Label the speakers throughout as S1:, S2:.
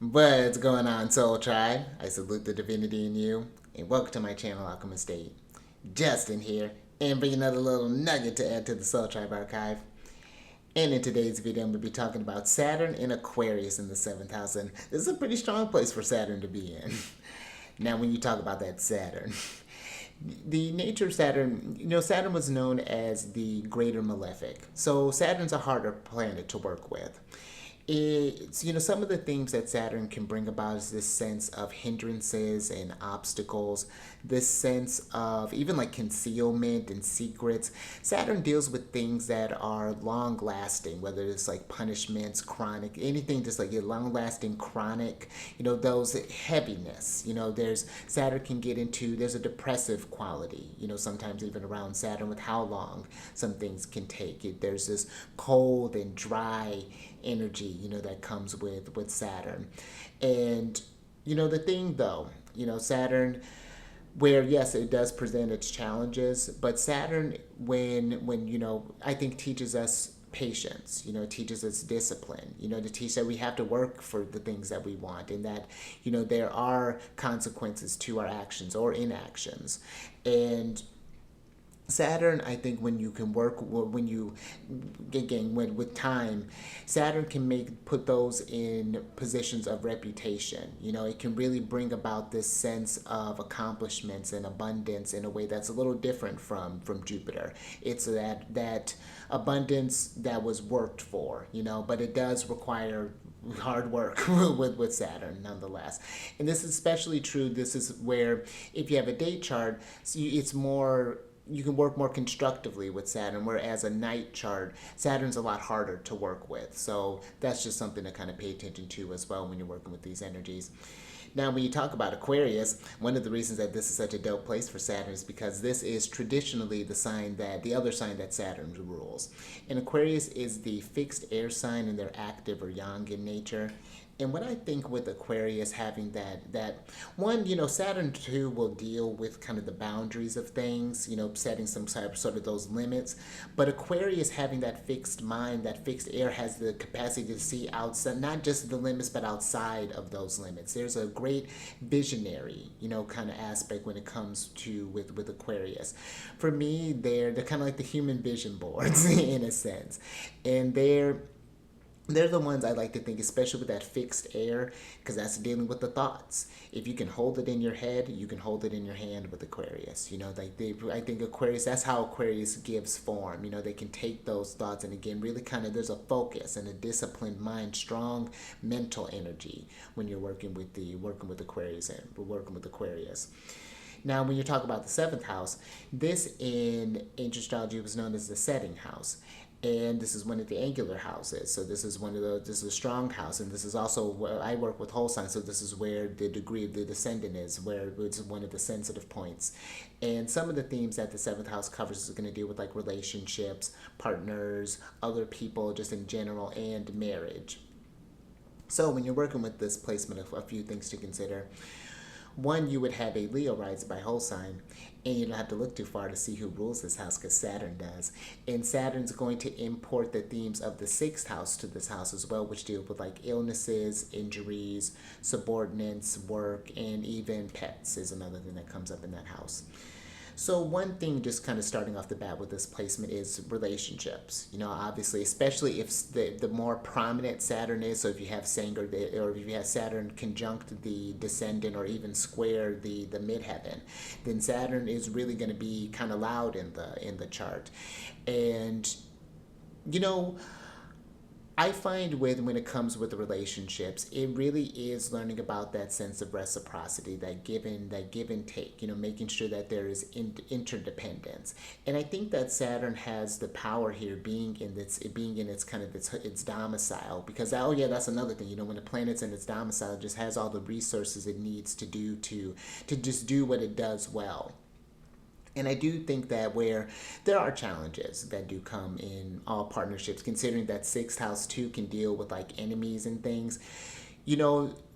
S1: What's going on, Soul Tribe? I salute the divinity in you, and welcome to my channel, Alchemist. Justin here, and bring another little nugget to add to the Soul Tribe archive. And in today's video, I'm going to be talking about Saturn in Aquarius in the 7th house, and this is a pretty strong place for Saturn to be in. Now, when you talk about that Saturn, the nature of Saturn, Saturn was known as the greater malefic. So Saturn's a harder planet to work with. It's, some of the themes that Saturn can bring about is this sense of hindrances and obstacles, this sense of even like concealment and secrets. Saturn deals with things that are long lasting, whether it's like punishments, chronic, anything just like a long lasting chronic, those heaviness. There's Saturn can get into, there's a depressive quality, sometimes even around Saturn with how long some things can take. There's this cold and dry energy, that comes with Saturn. And, the thing though, Saturn, where yes, it does present its challenges, but Saturn, when I think teaches us patience, teaches us discipline, to teach that we have to work for the things that we want, and that, there are consequences to our actions or inactions. And Saturn, I think, when you can work, when you, again, with time, Saturn can put those in positions of reputation. It can really bring about this sense of accomplishments and abundance in a way that's a little different from Jupiter. It's that abundance that was worked for, but it does require hard work with Saturn nonetheless. And this is especially true. This is where if you have a date chart, it's more, you can work more constructively with Saturn, whereas a night chart, Saturn's a lot harder to work with. So that's just something to kind of pay attention to as well when you're working with these energies. Now, when you talk about Aquarius, one of the reasons that this is such a dope place for Saturn is because this is traditionally the other sign that Saturn rules. And Aquarius is the fixed air sign, and they're active or yang in nature. And what I think with Aquarius having that one, Saturn too will deal with kind of the boundaries of things, setting some sort of those limits. But Aquarius having that fixed mind, that fixed air, has the capacity to see outside, not just the limits, but outside of those limits. There's a great visionary, kind of aspect when it comes to with Aquarius. For me, they're kind of like the human vision boards in a sense, and they're the ones I like to think, especially with that fixed air, because that's dealing with the thoughts. If you can hold it in your head, you can hold it in your hand with Aquarius. I think Aquarius, that's how Aquarius gives form. They can take those thoughts, and again, really kind of, there's a focus and a disciplined mind, strong mental energy when you're working with Aquarius. Now, when you talk about the 7th house, this in ancient astrology was known as the setting house. And this is one of the angular houses. So this is a strong house. And this is also where I work with whole signs. So this is where the degree of the descendant is, where it's one of the sensitive points. And some of the themes that the 7th house covers is going to deal with like relationships, partners, other people, just in general, and marriage. So when you're working with this placement, a few things to consider. One, you would have a Leo rising by whole sign, and you don't have to look too far to see who rules this house, because Saturn does. And Saturn's going to import the themes of the 6th house to this house as well, which deal with like illnesses, injuries, subordinates, work, and even pets is another thing that comes up in that house. So one thing, just kind of starting off the bat with this placement, is relationships. Obviously, especially if the more prominent Saturn is. So if you have or if you have Saturn conjunct the descendant, or even square the midheaven, then Saturn is really going to be kind of loud in the chart. And I find when it comes with the relationships, it really is learning about that sense of reciprocity, that give and take, making sure that there is interdependence. And I think that Saturn has the power here, being in its kind of its domicile, because oh yeah, that's another thing, when the planet's in its domicile, it just has all the resources it needs to do to just do what it does well. And I do think that where there are challenges that do come in all partnerships, considering that 6th house too can deal with like enemies and things,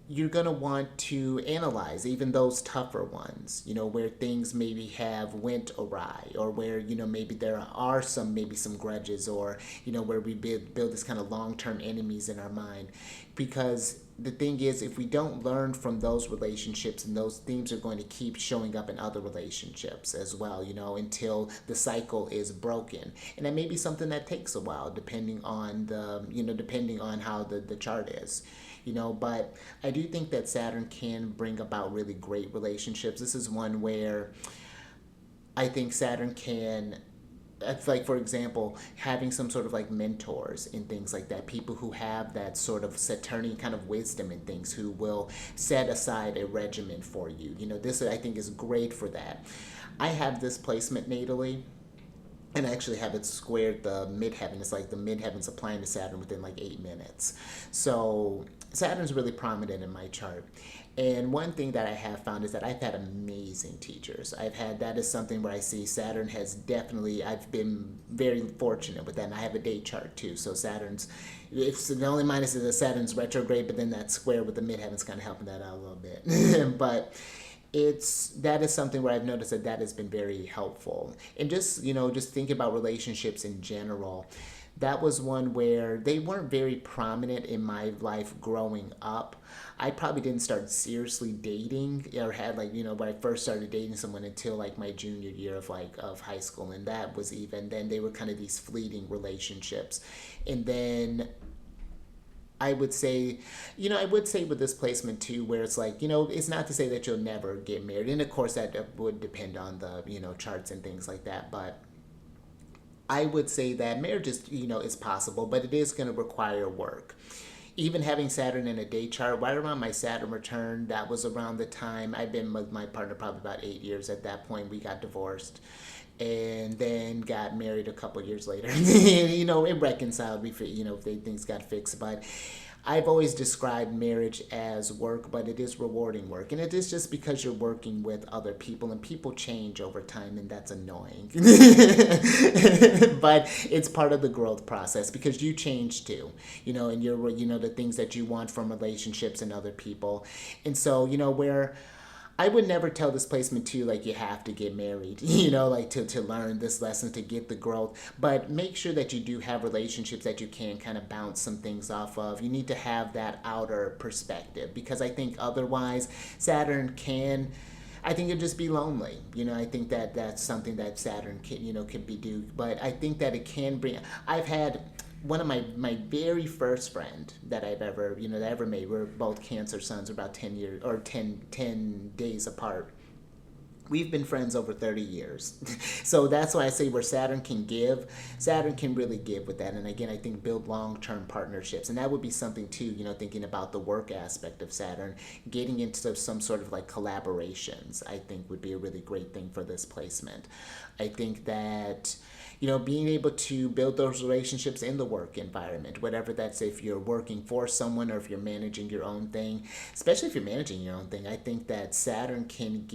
S1: you're going to want to analyze even those tougher ones, where things maybe have went awry, or where, maybe there are maybe some grudges, or, where we build this kind of long-term enemies in our mind. Because the thing is, if we don't learn from those relationships, and those themes are going to keep showing up in other relationships as well, until the cycle is broken. And that may be something that takes a while, depending on depending on how the chart is. But I do think that Saturn can bring about really great relationships. This is one where I think Saturn can, it's like, for example, having some sort of like mentors and things like that, people who have that sort of Saturnian kind of wisdom and things, who will set aside a regimen for you. This I think is great for that. I have this placement natally, and I actually have it squared the midheaven. It's like the midheaven's applying to Saturn within like 8 minutes. So Saturn's really prominent in my chart. And one thing that I have found is that I've had amazing teachers. That is something where I see Saturn has definitely, I've been very fortunate with that. And I have a date chart too. So it's the only minus is that Saturn's retrograde, but then that square with the midheaven's kind of helping that out a little bit. But that is something where I've noticed that has been very helpful. And just thinking about relationships in general, that was one where they weren't very prominent in my life growing up. I probably didn't start seriously dating, or had when I first started dating someone, until like my junior year of high school. And that was even then, they were kind of these fleeting relationships. And then I would say with this placement too, where it's like, it's not to say that you'll never get married. And of course that would depend on the, charts and things like that. But I would say that marriage is possible, but it is going to require work. Even having Saturn in a day chart, right around my Saturn return, that was around the time I've been with my partner probably about 8 years at that point. We got divorced and then got married a couple years later. It reconciled. Things got fixed. But I've always described marriage as work, but it is rewarding work. And it is just because you're working with other people, and people change over time, and that's annoying. But it's part of the growth process, because you change too, and you're, the things that you want from relationships and other people. And so, where I would never tell this placement to you, like, you have to get married, like to learn this lesson, to get the growth. But make sure that you do have relationships that you can kind of bounce some things off of. You need to have that outer perspective, because I think otherwise I think it'd just be lonely. I think that that's something that Saturn can be do. But I think that it can bring, I've had one of my very first friend that I've ever, that I ever made, we're both Cancer suns, we're about 10 years, or 10 days apart. We've been friends over 30 years. So that's why I say where Saturn can really give with that. And again, I think build long-term partnerships. And that would be something too, thinking about the work aspect of Saturn, getting into some sort of like collaborations, I think would be a really great thing for this placement. I think that, being able to build those relationships in the work environment, whatever that's, if you're working for someone or if you're managing your own thing, especially if you're managing your own thing, I think that Saturn can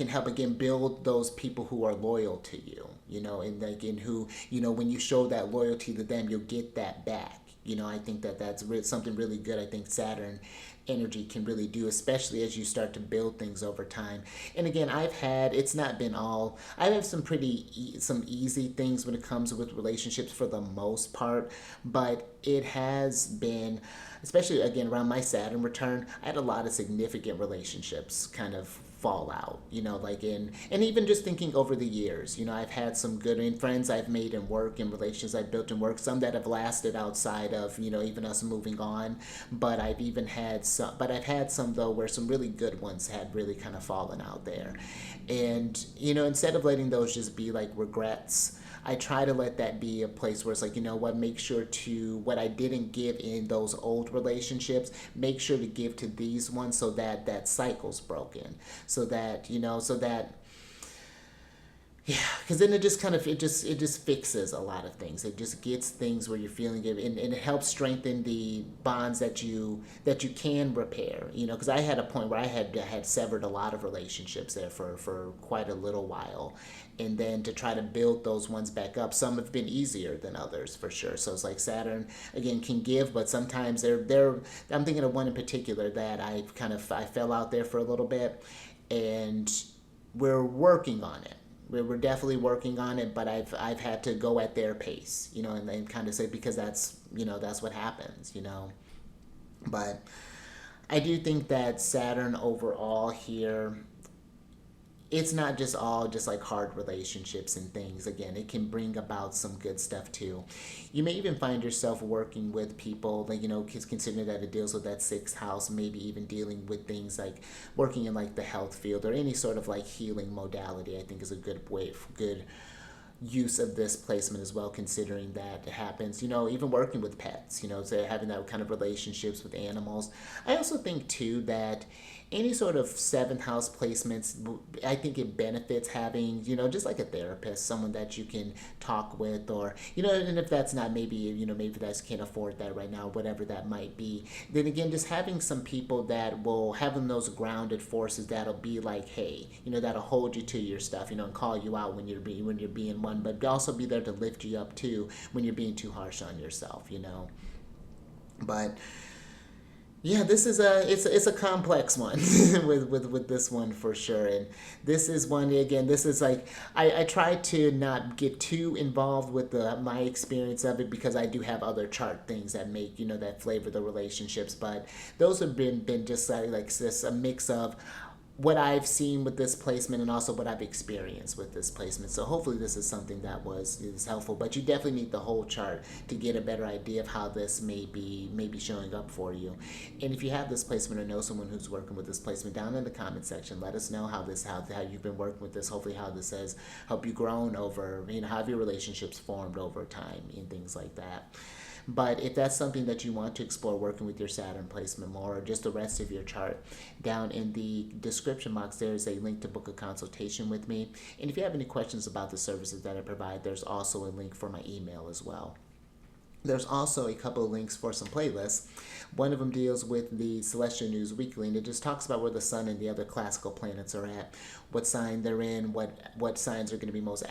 S1: help again build those people who are loyal to you, and again, who, when you show that loyalty to them, you'll get that back. I think that that's something really good. I think Saturn energy can really do, especially as you start to build things over time. And again, I have some some easy things when it comes with relationships for the most part, but it has been, especially again around my Saturn return, I had a lot of significant relationships kind of fall out, and even just thinking over the years, I've had some good friends I've made in work, and relationships I've built in work, some that have lasted outside of, even us moving on, but I've had some though where some really good ones had really kind of fallen out there. And, instead of letting those just be like regrets, I try to let that be a place where it's like, make sure to, what I didn't give in those old relationships, make sure to give to these ones, so that that cycle's broken. So that, yeah, because then it just kind of, it just fixes a lot of things. It just gets things where you're feeling it, and it helps strengthen the bonds that you can repair. Because I had a point where I had severed a lot of relationships there for quite a little while, and then to try to build those ones back up, some have been easier than others for sure. So it's like Saturn again can give, but sometimes they're I'm thinking of one in particular that I fell out there for a little bit, and we're working on it. we're definitely working on it, but I've had to go at their pace, and kind of say, because that's, that's what happens, But I do think that Saturn overall here, it's not just all just like hard relationships and things. Again, it can bring about some good stuff too. You may even find yourself working with people like, considering that it deals with that sixth house, maybe even dealing with things like working in like the health field or any sort of like healing modality. I think is a good way, good use of this placement as well, considering that it happens, even working with pets, so having that kind of relationships with animals. I also think too that any sort of seventh house placements, I think it benefits having, just like a therapist, someone that you can talk with, or, and if that's not, maybe, maybe that's can't afford that right now, whatever that might be, then again, just having some people that will have them those grounded forces that'll be like, hey, that'll hold you to your stuff, and call you out when you're being one, but also be there to lift you up too when you're being too harsh on yourself, But yeah, this is it's a complex one with this one for sure. And this is one, again, this is like I try to not get too involved with my experience of it, because I do have other chart things that make, that flavor the relationships, but those have been just like this, a mix of what I've seen with this placement and also what I've experienced with this placement. So hopefully this is something that is helpful, but you definitely need the whole chart to get a better idea of how this may be showing up for you. And if you have this placement or know someone who's working with this placement, down in the comment section, let us know how you've been working with this. Hopefully how this has helped you grown over, how have your relationships formed over time and things like that. But if that's something that you want to explore, working with your Saturn placement more, or just the rest of your chart, down in the description box there is a link to book a consultation with me. And if you have any questions about the services that I provide, there's also a link for my email as well. There's also a couple of links for some playlists. One of them deals with the Celestial News Weekly, and it just talks about where the sun and the other classical planets are at, what sign they're in, what signs are going to be most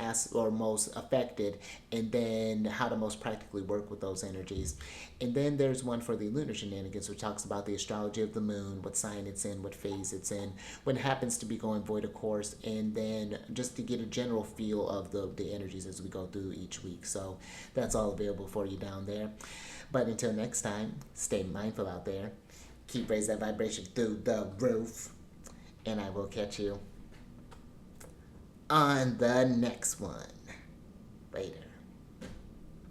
S1: most affected, and then how to most practically work with those energies. And then there's one for the lunar shenanigans, which talks about the astrology of the moon, what sign it's in, what phase it's in, when it happens to be going void of course, and then just to get a general feel of the energies as we go through each week. So that's all available for you down there. But until next time, stay mindful out there. Keep raising that vibration through the roof. And I will catch you on the next one. Later.